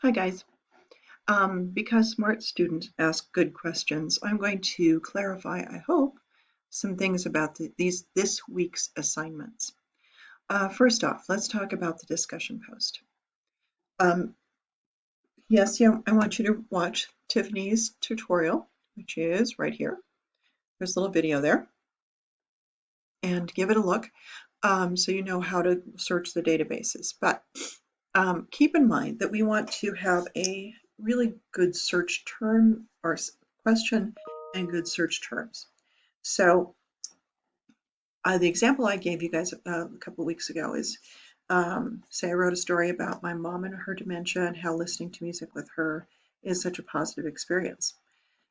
Hi guys. Because smart students ask good questions, I'm going to clarify, I hope, some things about this week's assignments. First off, let's talk about the discussion post. Um, yes, yeah, I want you to watch Tiffany's tutorial, which is right here. There's a little video there, and give it a look so you know how to search the databases. But keep in mind that we want to have a really good search term or question and good search terms. So the example I gave you guys a couple of weeks ago is, say I wrote a story about my mom and her dementia and how listening to music with her is such a positive experience.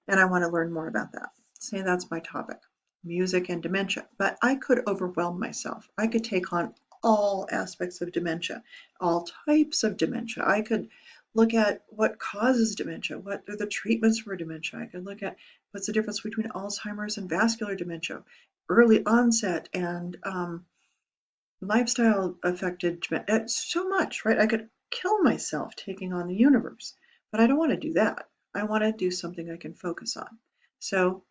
And I want to learn more about that. Say that's my topic, music and dementia. But I could overwhelm myself. I could take on all aspects of dementia, all types of dementia. I could look at what causes dementia, what are the treatments for dementia. I could look at what's the difference between Alzheimer's and vascular dementia, early onset and lifestyle affected dementia. It's so much, right? I could kill myself taking on the universe, but I don't want to do that. I want to do something I can focus on. So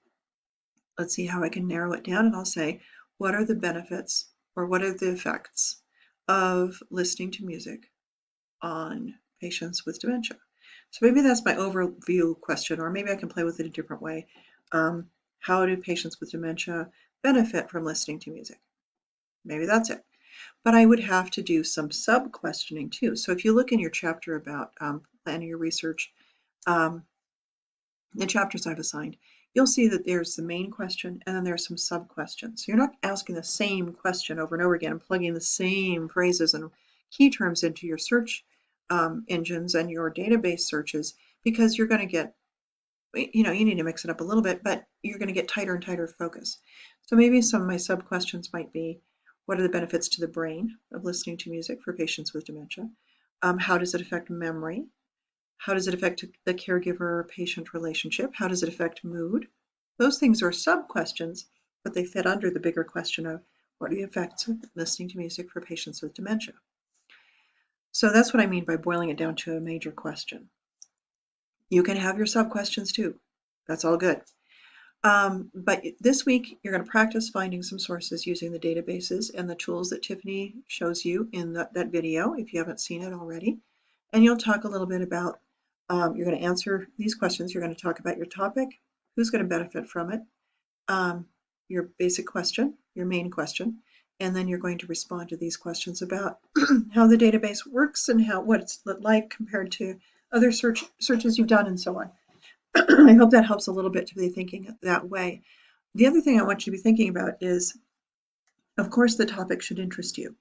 let's see how I can narrow it down, and I'll say, what are the benefits or what are the effects of listening to music on patients with dementia? So maybe that's my overview question, or maybe I can play with it a different way. How do patients with dementia benefit from listening to music? Maybe that's it. But I would have to do some sub-questioning too. So if you look in your chapter about planning your research, um, the chapters I've assigned, you'll see that there's the main question and then there's some sub-questions. So you're not asking the same question over and over again and plugging the same phrases and key terms into your search engines and your database searches, because you're going to get, you need to mix it up a little bit, but you're going to get tighter and tighter focus. So maybe some of my sub-questions might be, what are the benefits to the brain of listening to music for patients with dementia? How does it affect memory? How does it affect the caregiver-patient relationship? How does it affect mood? Those things are sub-questions, but they fit under the bigger question of what are the effects of listening to music for patients with dementia? So that's what I mean by boiling it down to a major question. You can have your sub-questions too. That's all good. But this week, you're going to practice finding some sources using the databases and the tools that Tiffany shows you in that video, if you haven't seen it already. And you'll talk a little bit about, you're going to answer these questions. You're going to talk about your topic, who's going to benefit from it, your basic question, your main question, and then you're going to respond to these questions about how the database works and what it's like compared to other searches you've done and so on. I hope that helps a little bit to be thinking that way. The other thing I want you to be thinking about is, of course, the topic should interest you,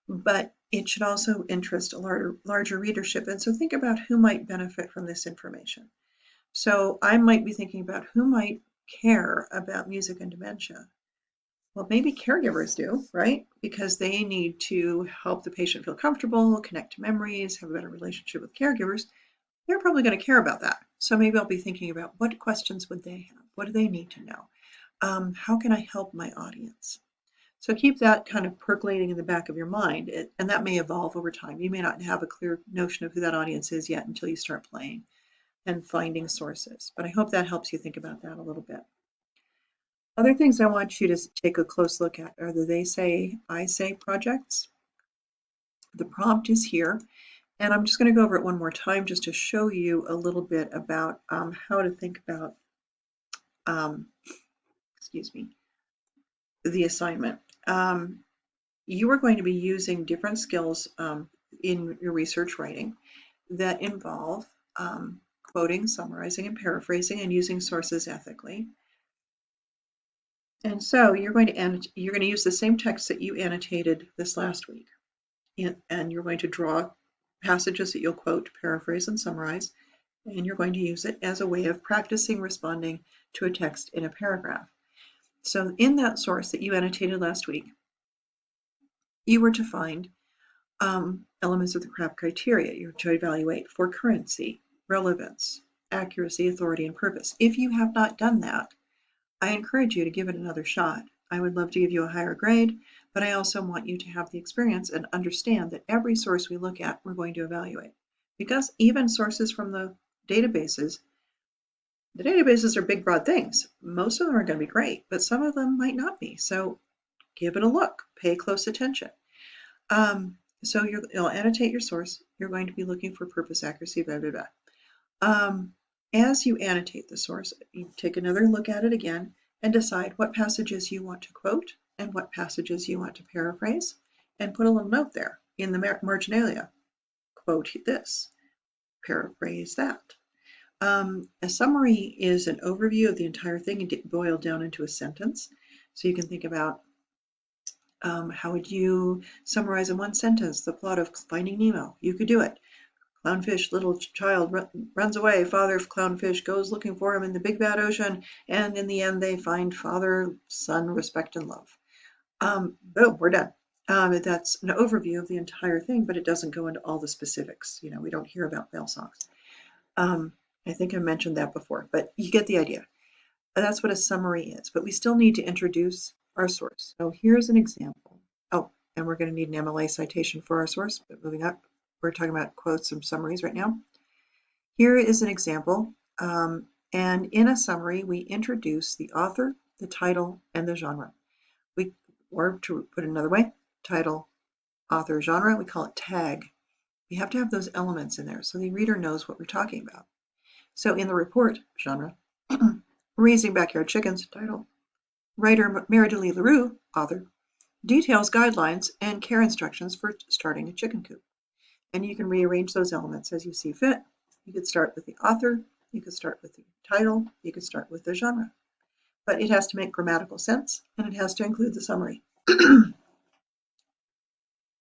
but it should also interest a larger readership. And so think about who might benefit from this information. So I might be thinking about who might care about music and dementia. Well, maybe caregivers do, right? Because they need to help the patient feel comfortable, connect to memories, have a better relationship with caregivers. They're probably going to care about that. So maybe I'll be thinking about what questions would they have? What do they need to know? How can I help my audience? So keep that kind of percolating in the back of your mind, and that may evolve over time. You may not have a clear notion of who that audience is yet until you start playing and finding sources. But I hope that helps you think about that a little bit. Other things I want you to take a close look at are the They Say, I Say projects. The prompt is here. And I'm just going to go over it one more time just to show you a little bit about how to think about, excuse me, the assignment. You are going to be using different skills in your research writing that involve quoting, summarizing, and paraphrasing, and using sources ethically. And so you're going to use the same text that you annotated this last week, and you're going to draw passages that you'll quote, paraphrase, and summarize, and you're going to use it as a way of practicing responding to a text in a paragraph. So in that source that you annotated last week, you were to find elements of the CRAP criteria. You're to evaluate for currency, relevance, accuracy, authority, and purpose. If you have not done that, I encourage you to give it another shot. I would love to give you a higher grade, but I also want you to have the experience and understand that every source we look at, we're going to evaluate. because even sources from the databases are big, broad things. Most of them are going to be great, but some of them might not be. So give it a look, pay close attention. So you'll annotate your source. You're going to be looking for purpose, accuracy, blah, blah, blah. As you annotate the source, you take another look at it again and decide what passages you want to quote and what passages you want to paraphrase, and put a little note there in the marginalia. Quote this, paraphrase that. A summary is an overview of the entire thing and boiled down into a sentence. So you can think about how would you summarize in one sentence the plot of Finding Nemo? You could do it. Clownfish, little child runs away. Father of clownfish goes looking for him in the big bad ocean, and in the end they find father, son, respect, and love. Boom, we're done. That's an overview of the entire thing, but it doesn't go into all the specifics. We don't hear about whale songs. I think I mentioned that before, but you get the idea. That's what a summary is, but we still need to introduce our source. So here's an example. Oh, and we're going to need an MLA citation for our source, but moving up, we're talking about quotes and summaries right now. Here is an example, and in a summary, we introduce the author, the title, and the genre. Or to put it another way, title, author, genre, we call it tag. We have to have those elements in there so the reader knows what we're talking about. So in the report, genre, Raising Backyard Chickens, title, writer Mary-Delee LaRue, author, details guidelines and care instructions for starting a chicken coop. And you can rearrange those elements as you see fit. You could start with the author, you could start with the title, you could start with the genre. But it has to make grammatical sense, and it has to include the summary.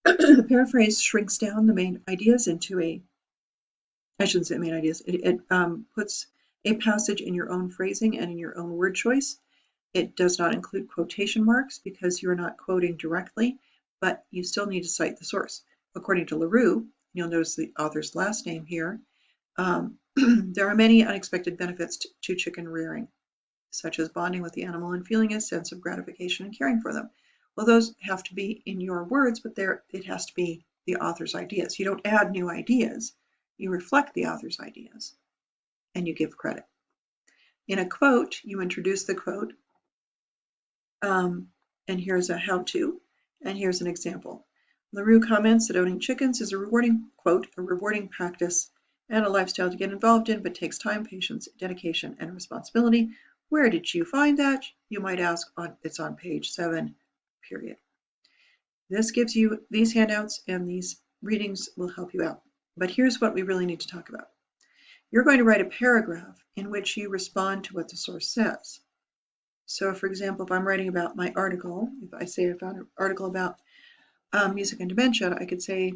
The paraphrase shrinks down the main ideas into I shouldn't say main ideas, it puts a passage in your own phrasing and in your own word choice. It does not include quotation marks because you're not quoting directly, but you still need to cite the source. According to LaRue, you'll notice the author's last name here, there are many unexpected benefits to chicken rearing, such as bonding with the animal and feeling a sense of gratification and caring for them. Well, those have to be in your words, but it has to be the author's ideas. You don't add new ideas. You reflect the author's ideas, and you give credit. In a quote, you introduce the quote, and here's a how-to, and here's an example. LaRue comments that owning chickens is a rewarding, quote, a rewarding practice and a lifestyle to get involved in, but takes time, patience, dedication, and responsibility. Where did you find that? You might ask. It's on page 7, period. This gives you these handouts, and these readings will help you out. But here's what we really need to talk about. You're going to write a paragraph in which you respond to what the source says. So, for example, if I'm writing about my article, if I say I found an article about music and dementia, I could say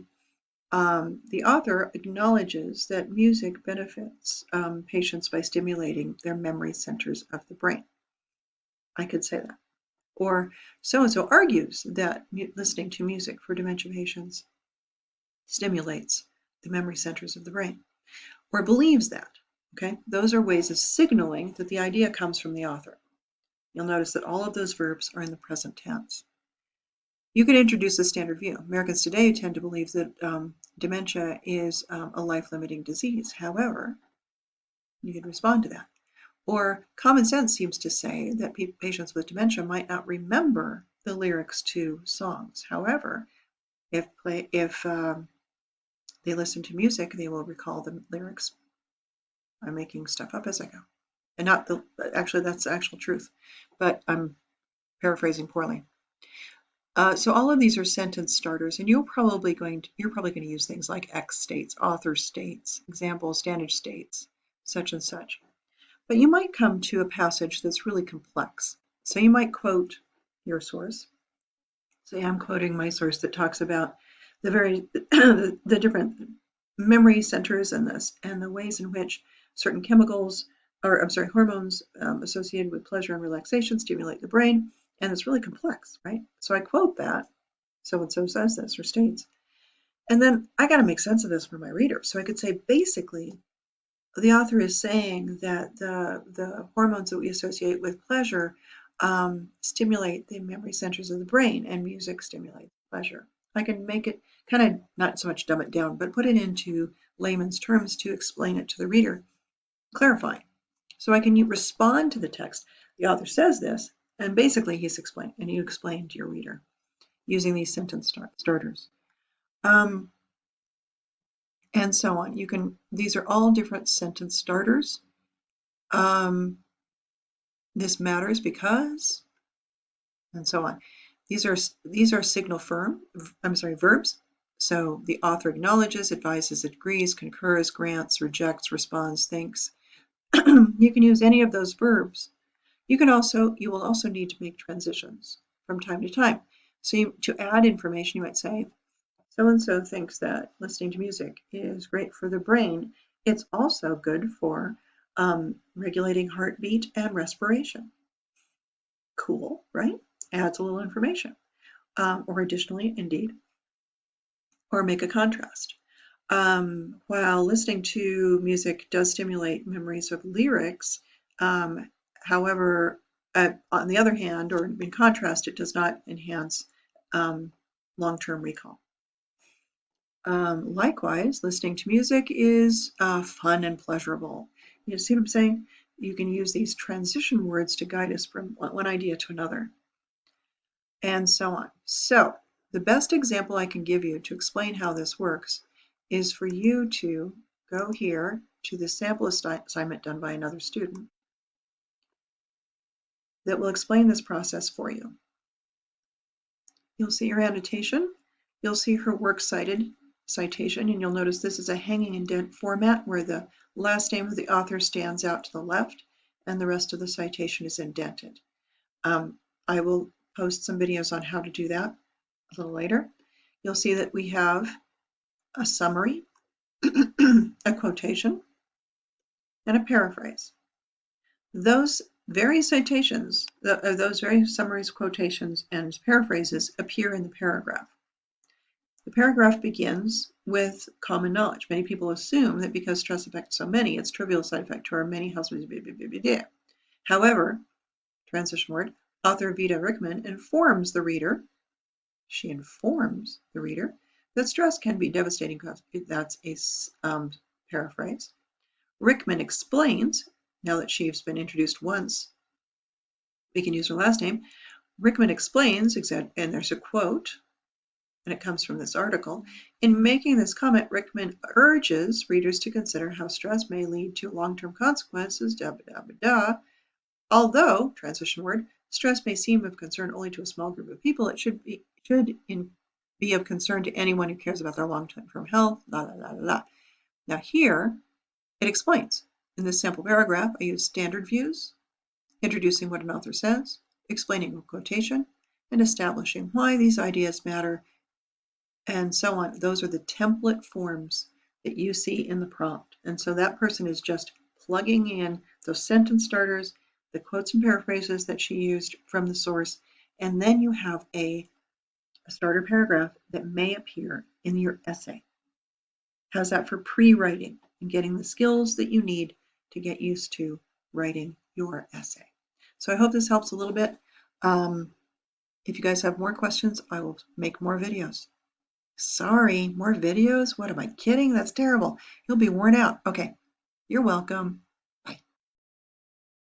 the author acknowledges that music benefits patients by stimulating their memory centers of the brain. I could say that. Or so-and-so argues that listening to music for dementia patients stimulates the memory centers of the brain. Or believes that. Okay, those are ways of signaling that the idea comes from the author. You'll notice that all of those verbs are in the present tense. You can introduce a standard view. Americans today tend to believe that dementia is a life-limiting disease. However, you could respond to that. Or common sense seems to say that patients with dementia might not remember the lyrics to songs. However, if they listen to music, they will recall the lyrics. I'm making stuff up as I go. And actually that's the actual truth, but I'm paraphrasing poorly. So all of these are sentence starters, and you're probably going to use things like X states, author states, example, standard states, such and such. But you might come to a passage that's really complex. So you might quote your source. Say I'm quoting my source that talks about the different memory centers and the ways in which certain hormones associated with pleasure and relaxation stimulate the brain. And it's really complex, right? So I quote that, so-and-so says this or states. And then I got to make sense of this for my reader. So I could say, basically, the author is saying that the hormones that we associate with pleasure stimulate the memory centers of the brain, and music stimulates pleasure. I can make it kind of not so much dumb it down, but put it into layman's terms to explain it to the reader, clarifying. So I can respond to the text. The author says this, and basically he's explaining, and you explain to your reader using these sentence starters. And so on. These are all different sentence starters. This matters because, and so on. These are signal verbs. So the author acknowledges, advises, agrees, concurs, grants, rejects, responds, thinks. You can use any of those verbs. You will also need to make transitions from time to time. So to add information, you might say, so-and-so thinks that listening to music is great for the brain. It's also good for regulating heartbeat and respiration. Cool, right? Adds a little information. Or additionally, indeed, or make a contrast. While listening to music does stimulate memories of lyrics, however, on the other hand, or in contrast, it does not enhance long-term recall. Likewise, listening to music is fun and pleasurable. You see what I'm saying? You can use these transition words to guide us from one idea to another, and so on. So the best example I can give you to explain how this works is for you to go here to the sample assignment done by another student that will explain this process for you. You'll see your annotation. You'll see her works citation, and you'll notice this is a hanging indent format where the last name of the author stands out to the left and the rest of the citation is indented. I will post some videos on how to do that a little later. You'll see that we have a summary, a quotation, and a paraphrase. Those very citations, those very summaries, quotations, and paraphrases appear in the paragraph. The paragraph begins with common knowledge. Many people assume that because stress affects so many, it's trivial side effect to our many husbands. However, transition word, author Vida Rickman informs the reader, that stress can be devastating. That's a paraphrase. Rickman explains, now that she's been introduced once, we can use her last name. Rickman explains, and there's a quote, and it comes from this article. In making this comment, Rickman urges readers to consider how stress may lead to long-term consequences, Although, transition word, stress may seem of concern only to a small group of people, it should be of concern to anyone who cares about their long-term health, Now here, it explains. In this sample paragraph, I use standard views, introducing what an author says, explaining a quotation, and establishing why these ideas matter, and so on. Those are the template forms that you see in the prompt. And so that person is just plugging in those sentence starters, the quotes and paraphrases that she used from the source, and then you have a starter paragraph that may appear in your essay. How's that for pre-writing and getting the skills that you need to get used to writing your essay? So I hope this helps a little bit. If you guys have more questions, I will make more videos. Sorry, more videos? What am I kidding? That's terrible. You'll be worn out. Okay, you're welcome.